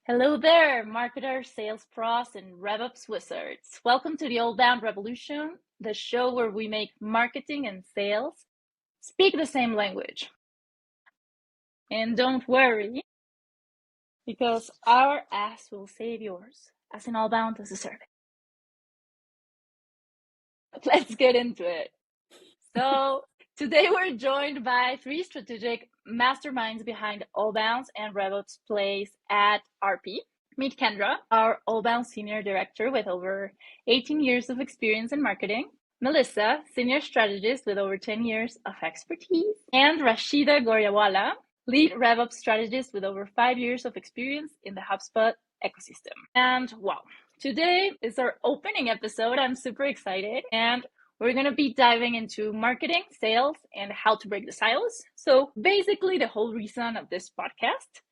Hello there, marketers, sales pros, and RevOps wizards. Welcome to the Allbound Revolution, the show where we make marketing and sales speak the same language. And don't worry, because our ass will save yours, as in Allbound as a service. But let's get into it. So today we're joined by three strategic masterminds behind Allbound's and RevOps plays at RP. Meet Kendra, our Allbound Senior Director with over 18 years of experience in marketing. Melissa, Senior Strategist with over 10 years of expertise. And Rashida Goryawala, Lead RevOps Strategist with over 5 years of experience in the HubSpot ecosystem. And wow, today is our opening episode. I'm super excited. And we're going to be diving into marketing, sales, and how to break the silos. So basically the whole reason of this podcast.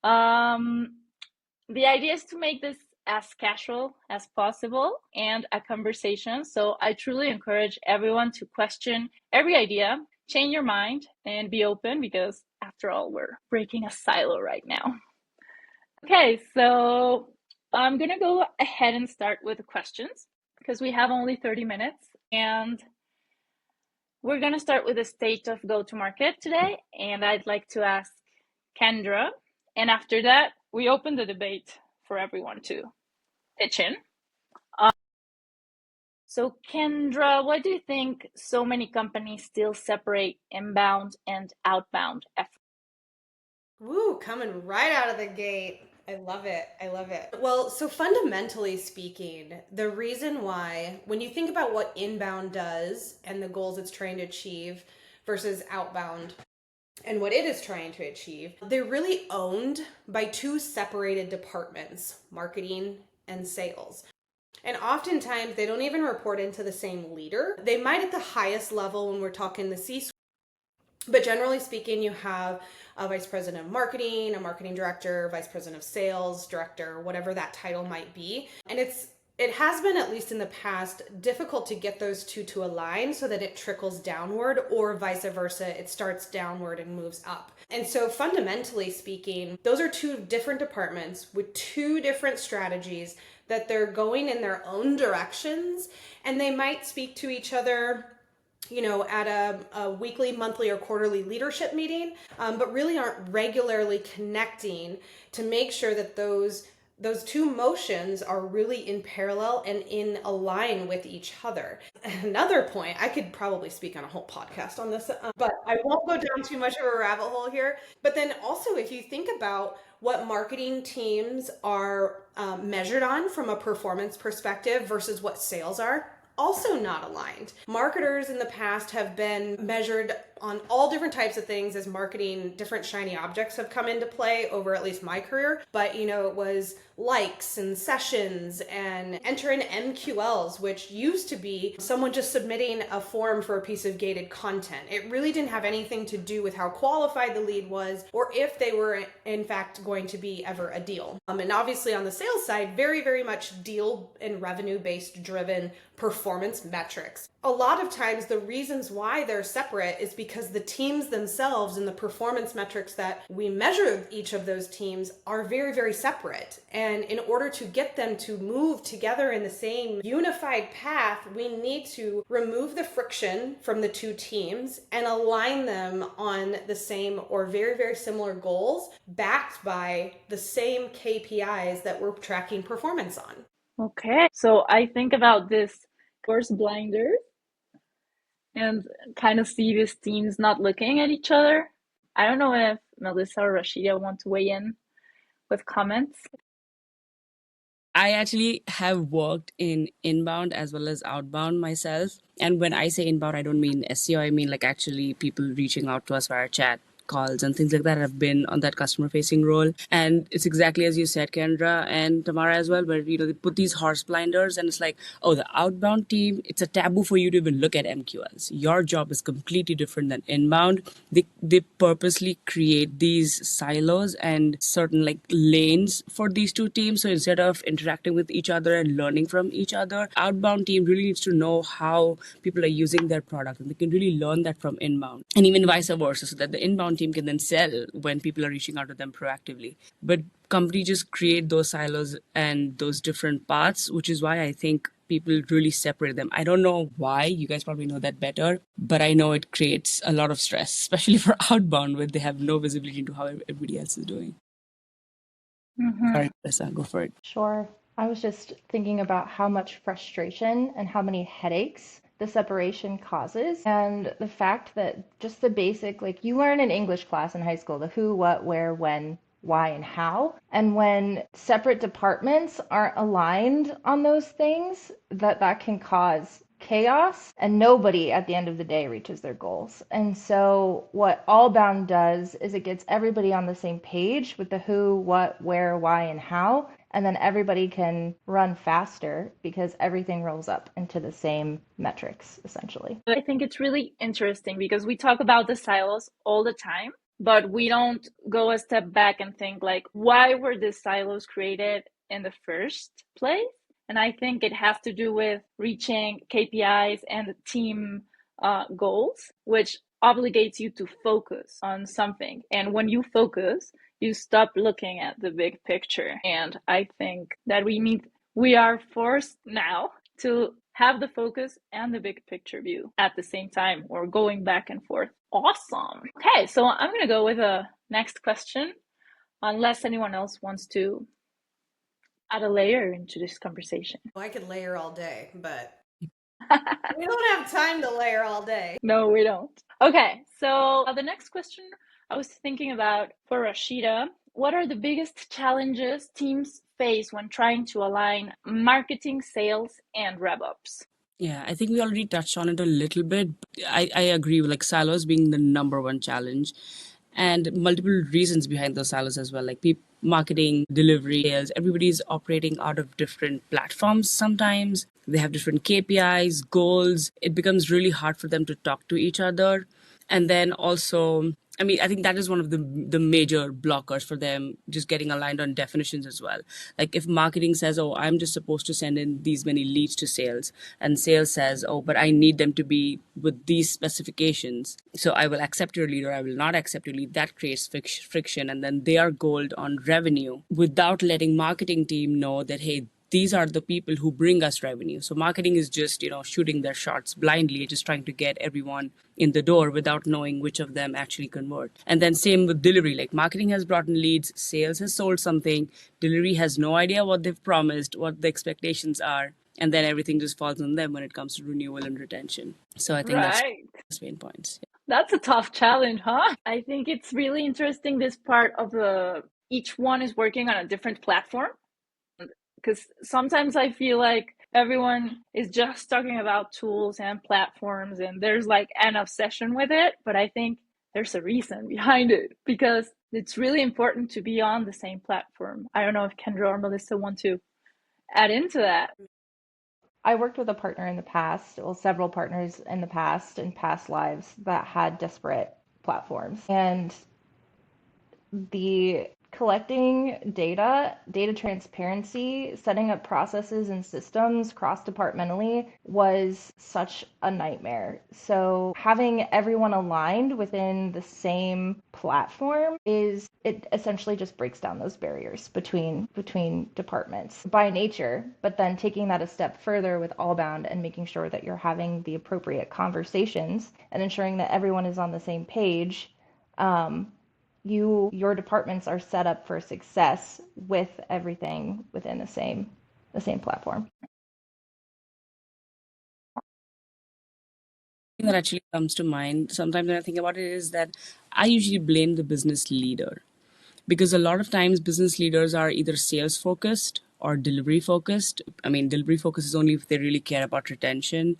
The idea is to make this as casual as possible and a conversation. So I truly encourage everyone to question every idea, change your mind, and be open because after all, we're breaking a silo right now. Okay, so I'm going to go ahead and start with the questions because we have only 30 minutes. And we're going to start with the state of go-to-market today. And I'd like to ask Kendra. And after that, we open the debate for everyone to pitch in. So Kendra, why do you think so many companies still separate inbound and outbound efforts? Woo, coming right out of the gate. I love it. I love it. Well, so fundamentally speaking, the reason why, when you think about what inbound does and the goals it's trying to achieve versus outbound and what it is trying to achieve, they're really owned by two separated departments, marketing and sales. And oftentimes they don't even report into the same leader. They might at the highest level when we're talking the C-suite. But generally speaking, you have a vice president of marketing, a marketing director, vice president of sales, director, whatever that title might be. And it has been, at least in the past, difficult to get those two to align so that it trickles downward, or vice versa, it starts downward and moves up. And so fundamentally speaking, those are two different departments with two different strategies that they're going in their own directions, and they might speak to each other at a weekly, monthly, or quarterly leadership meeting, but really aren't regularly connecting to make sure that those two motions are really in parallel and in align with each other. Another point, I could probably speak on a whole podcast on this, but I won't go down too much of a rabbit hole here. But then also, if you think about what marketing teams are measured on from a performance perspective versus what sales are, also not aligned. Marketers in the past have been measured on all different types of things as marketing. Different shiny objects have come into play over at least my career, but it was likes and sessions and enter in MQLs, which used to be someone just submitting a form for a piece of gated content. It really didn't have anything to do with how qualified the lead was or if they were in fact going to be ever a deal. And obviously on the sales side, very, very much deal and revenue based driven performance metrics. A lot of times the reasons why they're separate is because the teams themselves and the performance metrics that we measure each of those teams are very, very separate. And in order to get them to move together in the same unified path, we need to remove the friction from the two teams and align them on the same or very, very similar goals, backed by the same KPIs that we're tracking performance on. Okay, so I think about this course blinders and kind of see these teams not looking at each other. I don't know if Melissa or Rashida want to weigh in with comments. I actually have worked in inbound as well as outbound myself. And when I say inbound, I don't mean SEO. I mean like actually people reaching out to us via chat calls and things like that. I've been on that customer facing role. And it's exactly as you said, Kendra and Tamara as well, where, they put these horse blinders and it's like, oh, the outbound team, it's a taboo for you to even look at MQLs. Your job is completely different than inbound. They purposely create these silos and certain lanes for these two teams. So instead of interacting with each other and learning from each other, outbound team really needs to know how people are using their product and they can really learn that from inbound, and even vice versa, so that the inbound team team can then sell when people are reaching out to them proactively. But companies just create those silos and those different paths, which is why I think people really separate them. I don't know why, you guys probably know that better, but I know it creates a lot of stress, especially for outbound, where they have no visibility into how everybody else is doing. Sorry, Melissa, go for it. Sure. I was just thinking about how much frustration and how many headaches the separation causes, and the fact that just the basic, like you learn in English class in high school, the who, what, where, when, why, and how. And when separate departments aren't aligned on those things, that can cause chaos, and nobody at the end of the day reaches their goals. And so what Allbound does is it gets everybody on the same page with the who, what, where, why, and how, and then everybody can run faster because everything rolls up into the same metrics, essentially. I think it's really interesting because we talk about the silos all the time, but we don't go a step back and think like, why were the silos created in the first place? And I think it has to do with reaching KPIs and team goals, which obligates you to focus on something. And when you focus, you stop looking at the big picture. And I think that we are forced now to have the focus and the big picture view at the same time, or going back and forth. Awesome. Okay, so I'm going to go with a next question, unless anyone else wants to add a layer into this conversation. Well, I could layer all day, but we don't have time to layer all day. No, we don't. Okay, so the next question I was thinking about for Rashida, what are the biggest challenges teams face when trying to align marketing, sales, and RevOps? Yeah, I think we already touched on it a little bit. I agree with like silos being the number one challenge, and multiple reasons behind those silos as well. Like marketing, delivery, sales, everybody's operating out of different platforms sometimes. They have different KPIs, goals. It becomes really hard for them to talk to each other. And then also, I mean, I think that is one of the major blockers for them just getting aligned on definitions as well. Like if marketing says, oh, I'm just supposed to send in these many leads to sales, and sales says, oh, but I need them to be with these specifications. So I will accept your lead or I will not accept your lead. That creates friction. And then they are goaled on revenue without letting marketing team know that, hey, these are the people who bring us revenue. So marketing is just, shooting their shots blindly, just trying to get everyone in the door without knowing which of them actually convert. And then same with delivery, like marketing has brought in leads, sales has sold something, delivery has no idea what they've promised, what the expectations are. And then everything just falls on them when it comes to renewal and retention. So I think that's the main points. Yeah. That's a tough challenge, huh? I think it's really interesting, this part of each one is working on a different platform. Because sometimes I feel like everyone is just talking about tools and platforms and there's like an obsession with it. But I think there's a reason behind it because it's really important to be on the same platform. I don't know if Kendra or Melissa want to add into that. I worked with a partner in the past, well, several partners in the past, in past lives, that had disparate platforms. And the collecting data transparency, setting up processes and systems cross-departmentally was such a nightmare. So having everyone aligned within the same platform it essentially just breaks down those barriers between departments by nature, but then taking that a step further with Allbound and making sure that you're having the appropriate conversations and ensuring that everyone is on the same page. Your departments are set up for success with everything within the same platform. Thing that actually comes to mind sometimes when I think about it is that I usually blame the business leader, because a lot of times business leaders are either sales focused or delivery focused. I mean, delivery focus is only if they really care about retention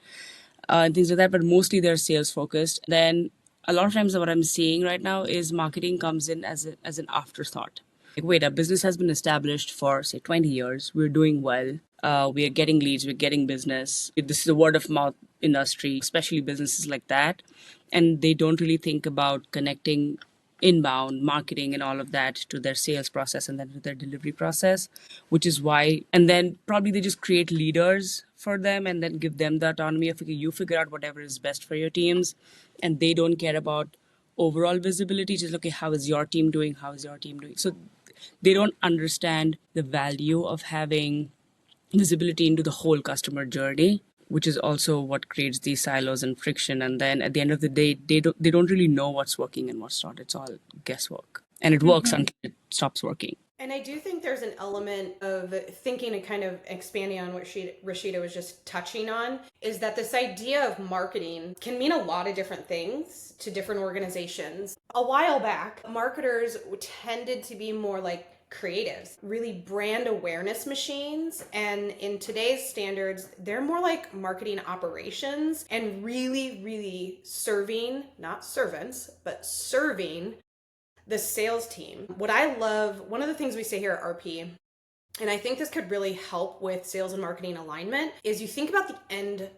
and things like that, but mostly they're sales focused. Then a lot of times what I'm seeing right now is marketing comes in as an afterthought. Like, wait, our business has been established for, say, 20 years. We're doing well. We are getting leads. We're getting business. This is a word of mouth industry, especially businesses like that. And they don't really think about connecting inbound marketing and all of that to their sales process and then to their delivery process, which is why, and then probably they just create leaders for them and then give them the autonomy of, okay, you figure out whatever is best for your teams. And they don't care about overall visibility. Just, okay, how is your team doing? How is your team doing? So they don't understand the value of having visibility into the whole customer journey, which is also what creates these silos and friction. And then at the end of the day, they don't really know what's working and what's not. It's all guesswork. And it works until it stops working. And I do think there's an element of thinking and kind of expanding on what Rashida was just touching on, is that this idea of marketing can mean a lot of different things to different organizations. A while back, marketers tended to be more like creatives, really brand awareness machines. And in today's standards, they're more like marketing operations and really, really serving, not servants, but serving the sales team. What I love, one of the things we say here at RP, and I think this could really help with sales and marketing alignment, is you think about the end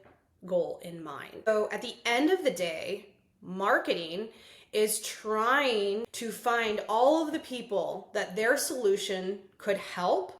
goal in mind. So at the end of the day, marketing is trying to find all of the people that their solution could help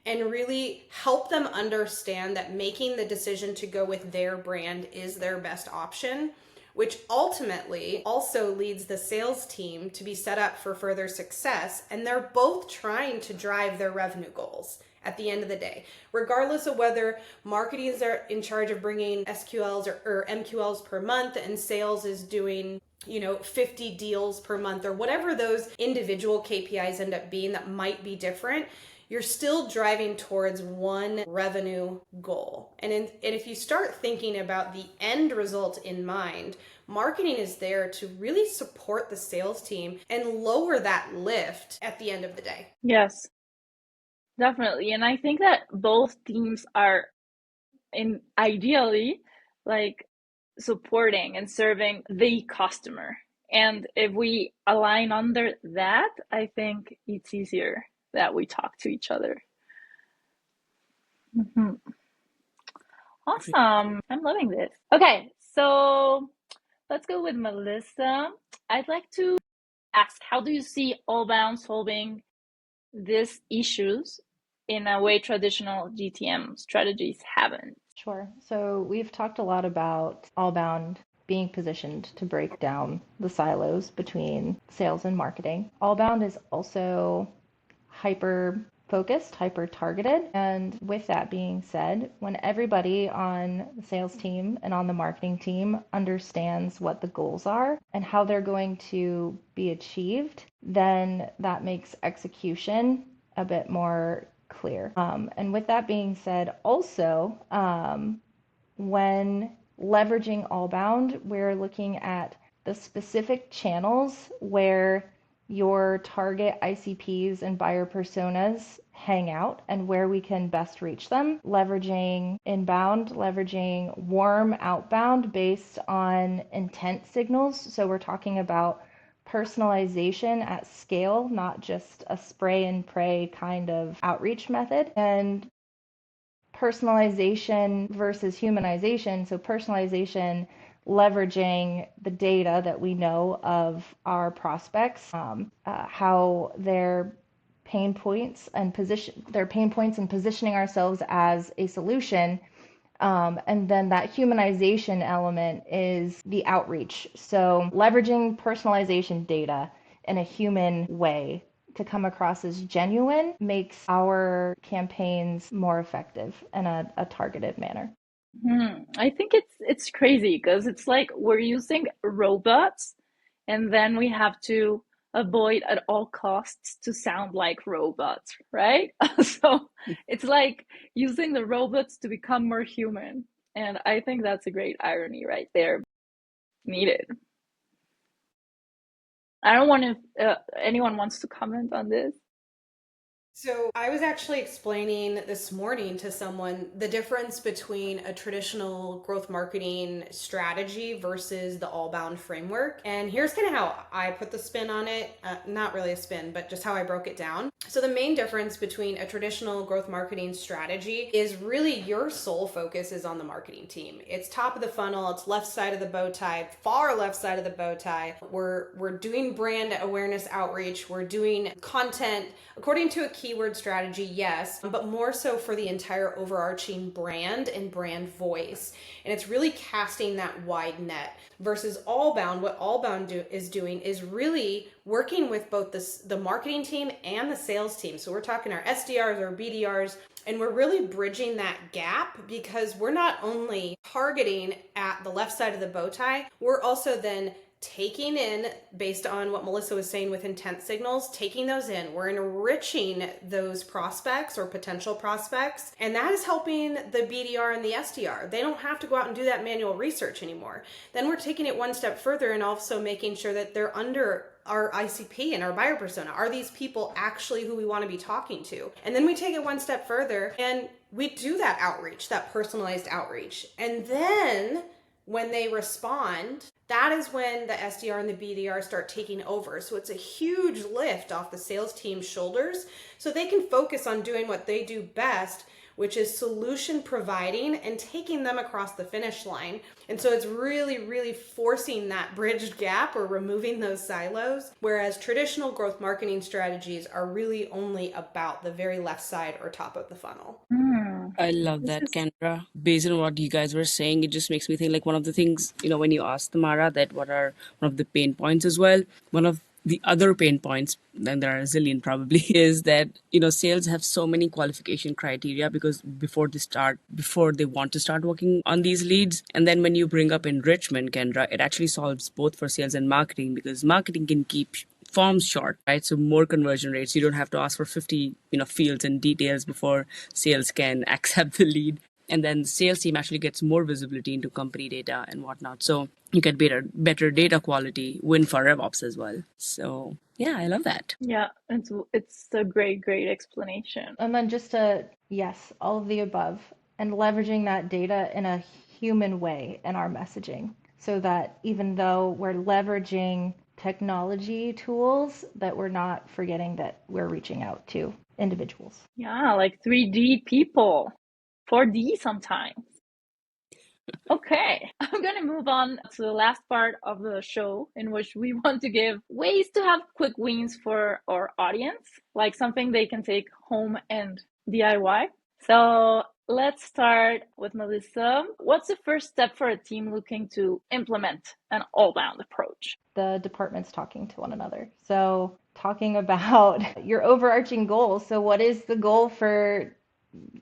and really help them understand that making the decision to go with their brand is their best option, which ultimately also leads the sales team to be set up for further success. And they're both trying to drive their revenue goals at the end of the day, regardless of whether marketing is in charge of bringing SQLs or MQLs per month and sales is doing 50 deals per month, or whatever those individual KPIs end up being that might be different. You're still driving towards one revenue goal. And if you start thinking about the end result in mind, marketing is there to really support the sales team and lower that lift at the end of the day. Yes, definitely. And I think that both teams are ideally like supporting and serving the customer. And if we align under that, I think it's easier that we talk to each other. Awesome. I'm loving this. Okay, so let's go with Melissa. I'd like to ask, how do you see Allbound solving these issues in a way traditional GTM strategies haven't? Sure. So we've talked a lot about Allbound being positioned to break down the silos between sales and marketing. Allbound is also hyper focused, hyper targeted. And with that being said, when everybody on the sales team and on the marketing team understands what the goals are and how they're going to be achieved, then that makes execution a bit more clear. And with that being said, also, when leveraging Allbound, we're looking at the specific channels where your target ICPs and buyer personas hang out and where we can best reach them, leveraging inbound, leveraging warm outbound based on intent signals. So we're talking about personalization at scale, not just a spray and pray kind of outreach method. And personalization versus humanization. So personalization, leveraging the data that we know of our prospects, how their pain points and positioning ourselves as a solution. And then that humanization element is the outreach. So leveraging personalization data in a human way to come across as genuine makes our campaigns more effective in a targeted manner. I think it's crazy because it's like we're using robots and then we have to avoid at all costs to sound like robots, right? So it's like using the robots to become more human. And I think that's a great irony right there. Needed. I don't want to, anyone wants to comment on this? So I was actually explaining this morning to someone the difference between a traditional growth marketing strategy versus the Allbound framework. And here's kind of how I put the spin on it. Not really a spin, but just how I broke it down. So the main difference between a traditional growth marketing strategy is really your sole focus is on the marketing team. It's top of the funnel. It's left side of the bow tie, far left side of the bow tie. We're doing brand awareness outreach. We're doing content according to a key keyword strategy, yes, but more so for the entire overarching brand and brand voice. And it's really casting that wide net versus Allbound. What Allbound is doing is really working with both the marketing team and the sales team. So we're talking our SDRs, our BDRs, and we're really bridging that gap because we're not only targeting at the left side of the bow tie, we're also then taking in, based on what Melissa was saying with intent signals, taking those in. We're enriching those prospects or potential prospects, and that is helping the BDR and the SDR. They don't have to go out and do that manual research anymore. Then we're taking it one step further and also making sure that they're under our ICP and our buyer persona. Are these people actually who we want to be talking to? And then we take it one step further and we do that outreach, that personalized outreach. And then when they respond, that is when the SDR and the BDR start taking over. So it's a huge lift off the sales team's shoulders so they can focus on doing what they do best, which is solution providing and taking them across the finish line. And so it's really, really forcing that bridged gap or removing those silos, whereas traditional growth marketing strategies are really only about the very left side or top of the funnel. I love that, Kendra. Based on what you guys were saying, it just makes me think like one of the things, when you asked Tamara that what are one of the pain points as well, one of the other pain points, and there are a zillion probably, is that, sales have so many qualification criteria because before they want to start working on these leads. And then when you bring up enrichment, Kendra, it actually solves both for sales and marketing because marketing can keep forms short, right? So more conversion rates. You don't have to ask for 50, fields and details before sales can accept the lead. And then the sales team actually gets more visibility into company data and whatnot. So you get better data quality, win for RevOps as well. So yeah, I love that. Yeah, it's a great explanation. And then yes, all of the above, and leveraging that data in a human way in our messaging so that even though we're leveraging technology tools, that we're not forgetting that we're reaching out to individuals. Yeah, like 3D people, 4D sometimes. Okay, I'm gonna move on to the last part of the show in which we want to give ways to have quick wins for our audience, like something they can take home and DIY. So let's start with Melissa. What's the first step for a team looking to implement an all-bound approach? The departments talking to one another. So talking about your overarching goals. So what is the goal for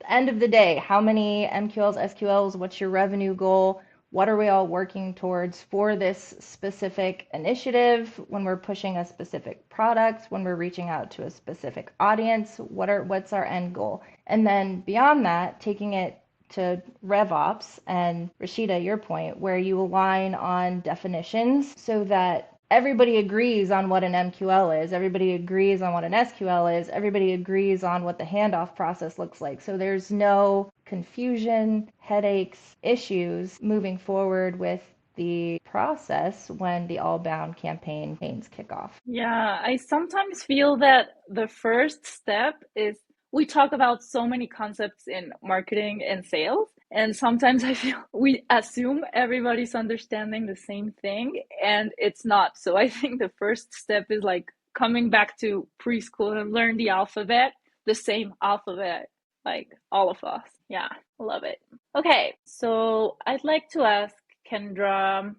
end of the day? How many MQLs, SQLs? What's your revenue goal? What are we all working towards for this specific initiative? When we're pushing a specific product, when we're reaching out to a specific audience, what's our end goal? And then beyond that, taking it to RevOps and Rashida, your point, where you align on definitions so that everybody agrees on what an MQL is, everybody agrees on what an SQL is, everybody agrees on what the handoff process looks like. So there's no confusion, headaches, issues moving forward with the process when the Allbound campaigns kick off. Yeah, I sometimes feel that the first step is we talk about so many concepts in marketing and sales, and sometimes I feel we assume everybody's understanding the same thing, and it's not. So I think the first step is like coming back to preschool and learn the alphabet, the same alphabet, like all of us. Yeah, love it. Okay, so I'd like to ask Kendra,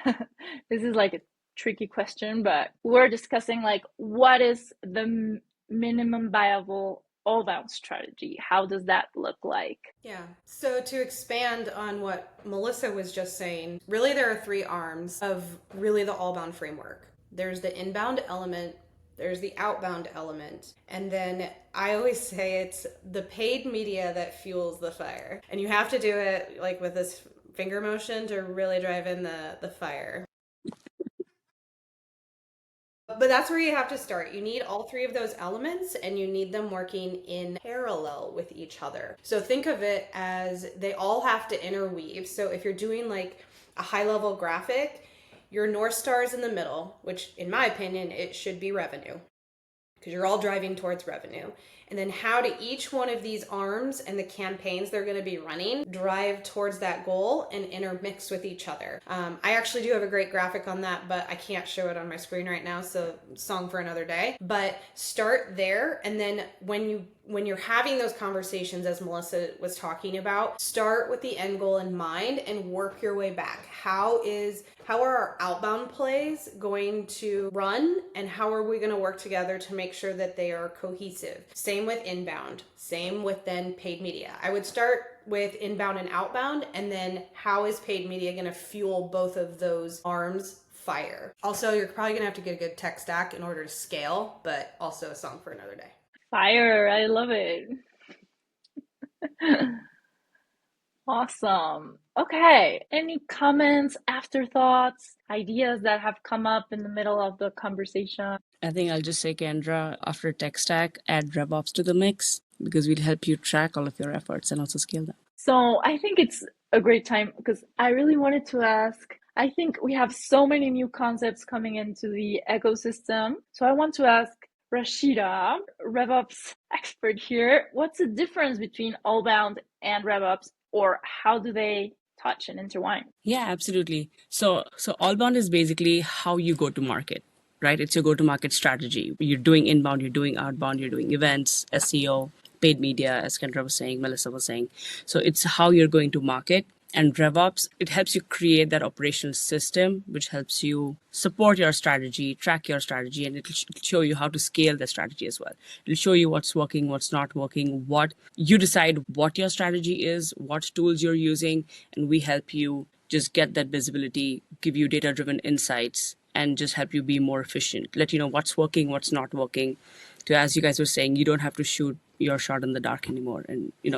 this is like a tricky question, but we're discussing like what is the minimum viable all-bound strategy? How does that look like? Yeah. So to expand on what Melissa was just saying, really there are three arms of really the all-bound framework. There's the inbound element, there's the outbound element, and then I always say it's the paid media that fuels the fire. And you have to do it like with this finger motion to really drive in the fire. But that's where you have to start. You need all three of those elements and you need them working in parallel with each other. So think of it as they all have to interweave. So if you're doing like a high level graphic, your North Star is in the middle, which in my opinion, it should be revenue. because you're all driving towards revenue. And then how do each one of these arms and the campaigns they're going to be running drive towards that goal and intermix with each other. I actually do have a great graphic on that, but I can't show it on my screen right now, so song for another day. But start there, and then when you're having those conversations, as Melissa was talking about, start with the end goal in mind and work your way back. How are our outbound plays going to run, and how are we going to work together to make sure that they are cohesive? Same with inbound, same with then paid media. I would start with inbound and outbound, and then how is paid media going to fuel both of those arms fire? Also, you're probably going to have to get a good tech stack in order to scale, but also a song for another day. Fire, I love it. Awesome. Okay, any comments, afterthoughts, ideas that have come up in the middle of the conversation? I think I'll just say, Kendra, after tech stack, add RevOps to the mix, because we'll help you track all of your efforts and also scale them. So I think it's a great time, because I really wanted to ask, I think we have so many new concepts coming into the ecosystem. So I want to ask Rashida, RevOps expert here, what's the difference between Allbound and RevOps, or how do they touch and intertwine? Yeah, absolutely. So Allbound is basically how you go to market, right? It's your go-to-market strategy. You're doing inbound, you're doing outbound, you're doing events, SEO, paid media, as Kendra was saying, Melissa was saying. So it's how you're going to market. And RevOps, it helps you create that operational system, which helps you support your strategy, track your strategy, and it'll show you how to scale the strategy as well. It'll show you what's working, what's not working, what you decide what your strategy is, what tools you're using, and we help you just get that visibility, give you data-driven insights, and just help you be more efficient. Let you know what's working, what's not working. So as you guys were saying, you don't have to shoot your shot in the dark anymore. And, you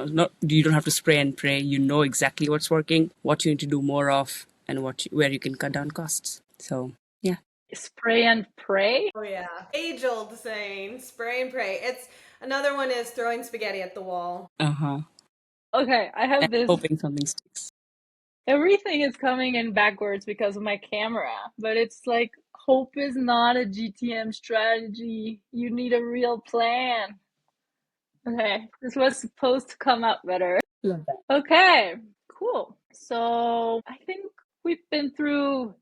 don't have to spray and pray. You know exactly what's working, what you need to do more of, and where you can cut down costs. So, yeah. Spray and pray? Oh yeah, age-old saying, spray and pray. It's another one is throwing spaghetti at the wall. Uh-huh. Okay, I have And this. hoping something sticks. Everything is coming in backwards because of my camera, but it's like, hope is not a GTM strategy. You need a real plan. Okay, this was supposed to come out better. Love that. Okay, cool. So I think we've been through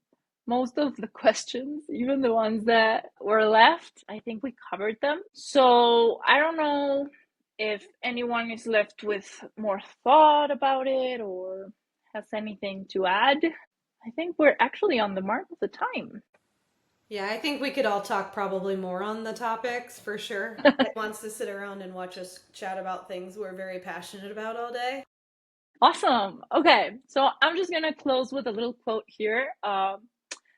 most of the questions, even the ones that were left. I think we covered them. So I don't know if anyone is left with more thought about it or has anything to add. I think we're actually on the mark of the time. Yeah, I think we could all talk probably more on the topics for sure. That wants to sit around and watch us chat about things we're very passionate about all day. Awesome. Okay, so I'm just gonna close with a little quote here that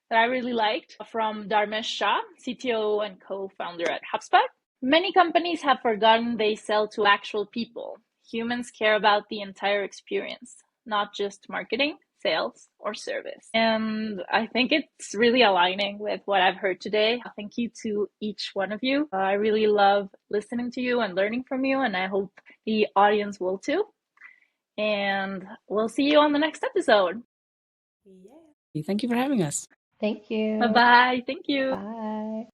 I really liked from Dharmesh Shah, CTO and co-founder at HubSpot. Many companies have forgotten they sell to actual people. Humans care about the entire experience, not just marketing, sales, or service. And I think it's really aligning with what I've heard today. Thank you to each one of you. I really love listening to you and learning from you, and I hope the audience will too. And we'll see you on the next episode. Yeah. Thank you for having us. Thank you. Bye-bye. Thank you. Bye.